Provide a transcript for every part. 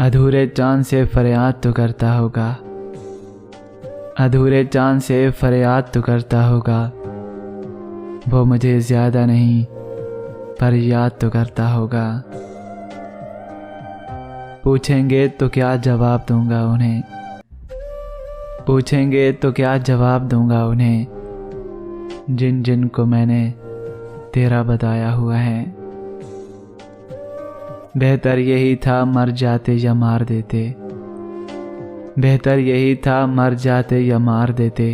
अधूरे चाँद से फरियाद तो करता होगा, अधूरे चाँद से फरियाद तो करता होगा। वो मुझे ज़्यादा नहीं पर याद तो करता होगा। पूछेंगे तो क्या जवाब दूंगा उन्हें, पूछेंगे तो क्या जवाब दूंगा उन्हें, जिन जिन को मैंने तेरा बताया हुआ है। बेहतर यही था मर जाते या मार देते, बेहतर यही था मर जाते या मार देते।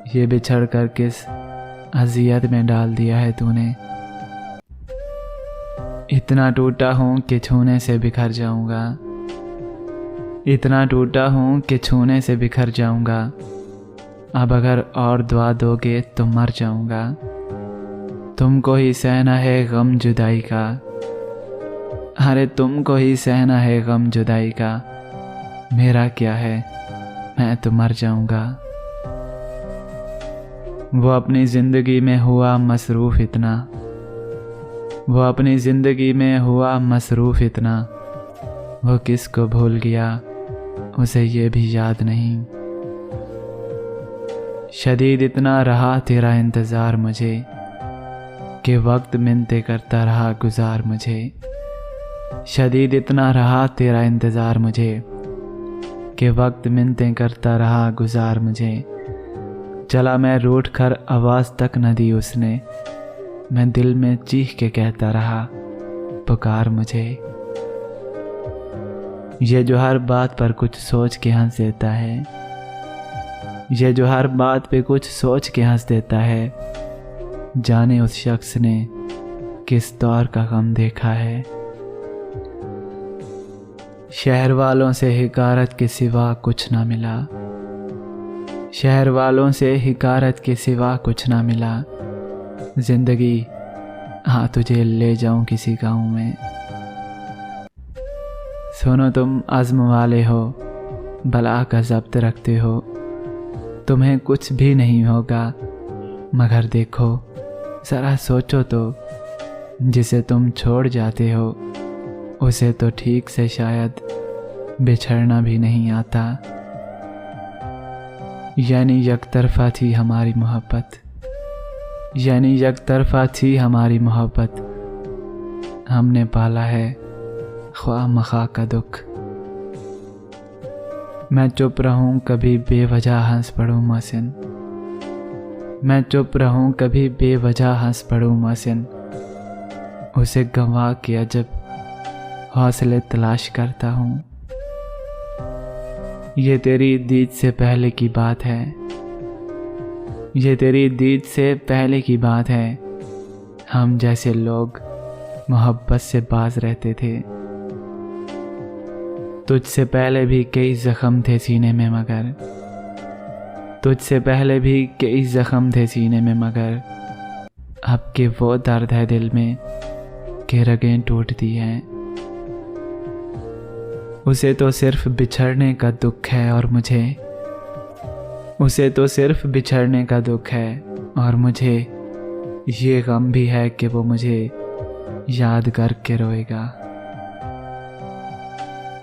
ये बिछड़ कर किस अज़ियत में डाल दिया है तूने। इतना टूटा हूँ कि छूने से बिखर जाऊंगा, इतना टूटा हूँ कि छूने से बिखर जाऊंगा। अब अगर और दुआ दोगे तो मर जाऊंगा। तुमको ही सहना है गम जुदाई का, अरे तुमको ही सहना है गम जुदाई का। मेरा क्या है, मैं तो मर जाऊंगा। वो अपनी ज़िंदगी में हुआ मसरूफ़ इतना, वो अपनी ज़िंदगी में हुआ मसरूफ़ इतना। वो किसको भूल गया उसे ये भी याद नहीं। शदीद इतना रहा तेरा इंतज़ार मुझे, कि वक्त मिन्नतें करता रहा गुज़ार मुझे। शदीद इतना रहा तेरा इंतज़ार मुझे, कि वक्त मिन्नतें करता रहा गुज़ार मुझे। चला मैं रूठ कर आवाज़ तक न दी उसने, मैं दिल में चीख के कहता रहा पुकार मुझे। ये जो हर बात पर कुछ सोच के हंस देता है, ये जो हर बात पे कुछ सोच के हंस देता है। जाने उस शख्स ने किस दौर का गम देखा है। शहर वालों से हिकारत के सिवा कुछ ना मिला, शहर वालों से हिकारत के सिवा कुछ ना मिला। जिंदगी हाँ तुझे ले जाऊं किसी गाँव में। सुनो तुम अज़्म वाले हो, बला का ज़ब्त रखते हो। तुम्हें कुछ भी नहीं होगा, मगर देखो ज़रा सोचो तो, जिसे तुम छोड़ जाते हो उसे तो ठीक से शायद बिछड़ना भी नहीं आता। यानी यकतरफा थी हमारी मोहब्बत, यानी यकतरफा थी हमारी मोहब्बत। हमने पाला है ख्वाह मखा का दुख। मैं चुप रहूं कभी बेवजह हंस पड़ूं मोहसिन, मैं चुप रहूं कभी बेवजह हंस पड़ूं मोहसिन। उसे गंवा के अजब हौसले तलाश करता हूँ। ये तेरी दीद से पहले की बात है, ये तेरी दीद से पहले की बात है। हम जैसे लोग मोहब्बत से बाज रहते थे। तुझसे पहले भी कई ज़ख्म थे सीने में मगर, तुझसे पहले भी कई ज़ख्म थे सीने में मगर। अब के वो दर्द है दिल में कि रगें टूटती हैं। उसे तो सिर्फ बिछड़ने का दुख है और मुझे, उसे तो सिर्फ बिछड़ने का दुख है और मुझे ये गम भी है कि वो मुझे याद करके रोएगा।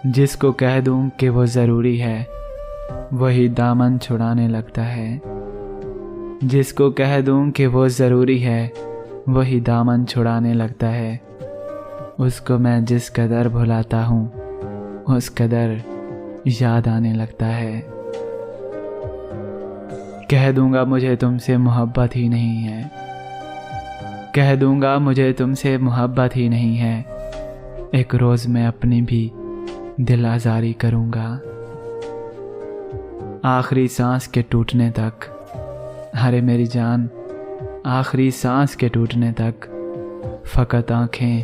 जिसको कह दूं कि वो ज़रूरी है वही दामन छुड़ाने लगता है, जिसको कह दूं कि वो ज़रूरी है वही दामन छुड़ाने लगता है। उसको मैं जिस कदर भुलाता हूँ उस कदर याद आने लगता है। कह दूंगा मुझे तुमसे मोहब्बत ही नहीं है, कह दूंगा मुझे तुमसे मोहब्बत ही नहीं है। एक रोज़ मैं अपनी भी दिल आज़ारी करूंगा। आखिरी सांस के टूटने तक, अरे मेरी जान, आखिरी सांस के टूटने तक फ़कत आँखें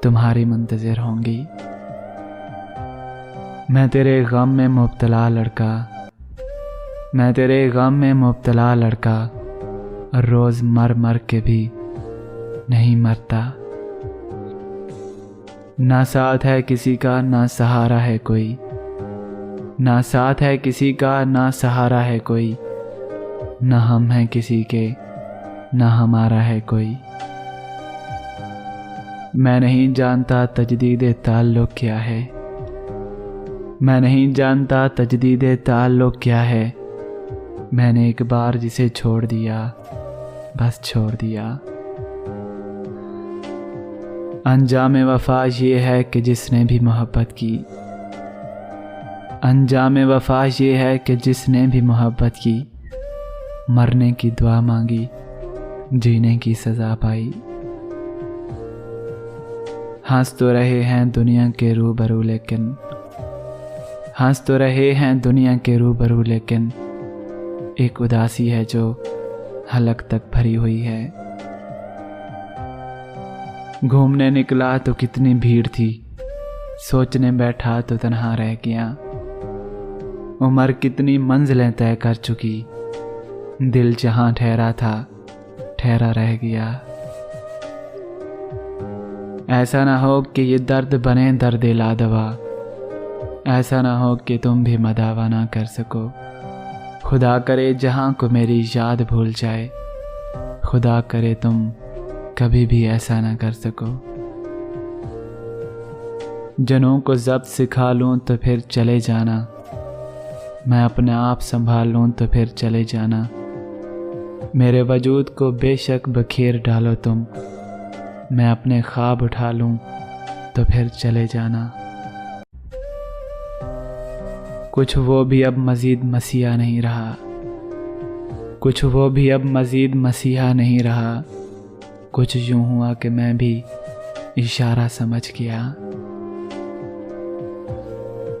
तुम्हारी मुंतज़िर होंगी। मैं तेरे गम में मुब्तला लड़का, मैं तेरे गम में मुब्तला लड़का, रोज़ मर मर के भी नहीं मरता। ना साथ है किसी का ना सहारा है कोई, ना साथ है किसी का ना सहारा है कोई। ना हम हैं किसी के ना हमारा है कोई। मैं नहीं जानता तजदीद ताल्लुक़ क्या है, मैं नहीं जानता तजदीद ताल्लुक़ क्या है, मैंने एक बार जिसे छोड़ दिया बस छोड़ दिया। अंजाम वफ़ा ये है कि जिसने भी मोहब्बत की, अंजाम वफ़ा ये है कि जिसने भी मोहब्बत की, मरने की दुआ मांगी जीने की सज़ा पाई। हंस तो रहे हैं दुनिया के रूबरू लेकिन, हंस तो रहे हैं दुनिया के रूबरू लेकिन एक उदासी है जो हलक तक भरी हुई है। घूमने निकला तो कितनी भीड़ थी, सोचने बैठा तो तन्हा रह गया। उम्र कितनी मंजिलें तय कर चुकी, दिल जहां ठहरा था ठहरा रह गया। ऐसा ना हो कि ये दर्द बने दर्द लादवा, ऐसा ना हो कि तुम भी मदावा ना कर सको। खुदा करे जहां को मेरी याद भूल जाए, खुदा करे तुम कभी भी ऐसा ना कर सको। जनों को जब्त सिखा लूं तो फिर चले जाना, मैं अपने आप संभाल लूं तो फिर चले जाना। मेरे वजूद को बेशक बखेर डालो तुम, मैं अपने ख्वाब उठा लूं तो फिर चले जाना। कुछ वो भी अब मज़ीद मसीहा नहीं रहा, कुछ वो भी अब मज़ीद मसीहा नहीं रहा। कुछ यूं हुआ कि मैं भी इशारा समझ गया।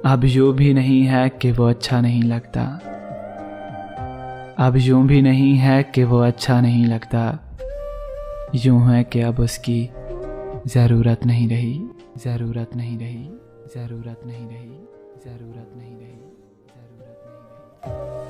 अब यूं भी नहीं है कि वो अच्छा नहीं लगता, अब यूं भी नहीं है कि वो अच्छा नहीं लगता। यूं है कि अब उसकी ज़रूरत नहीं रही, ज़रूरत नहीं रही, ज़रूरत नहीं रही, ज़रूरत नहीं रही, ज़रूरत नहीं रही।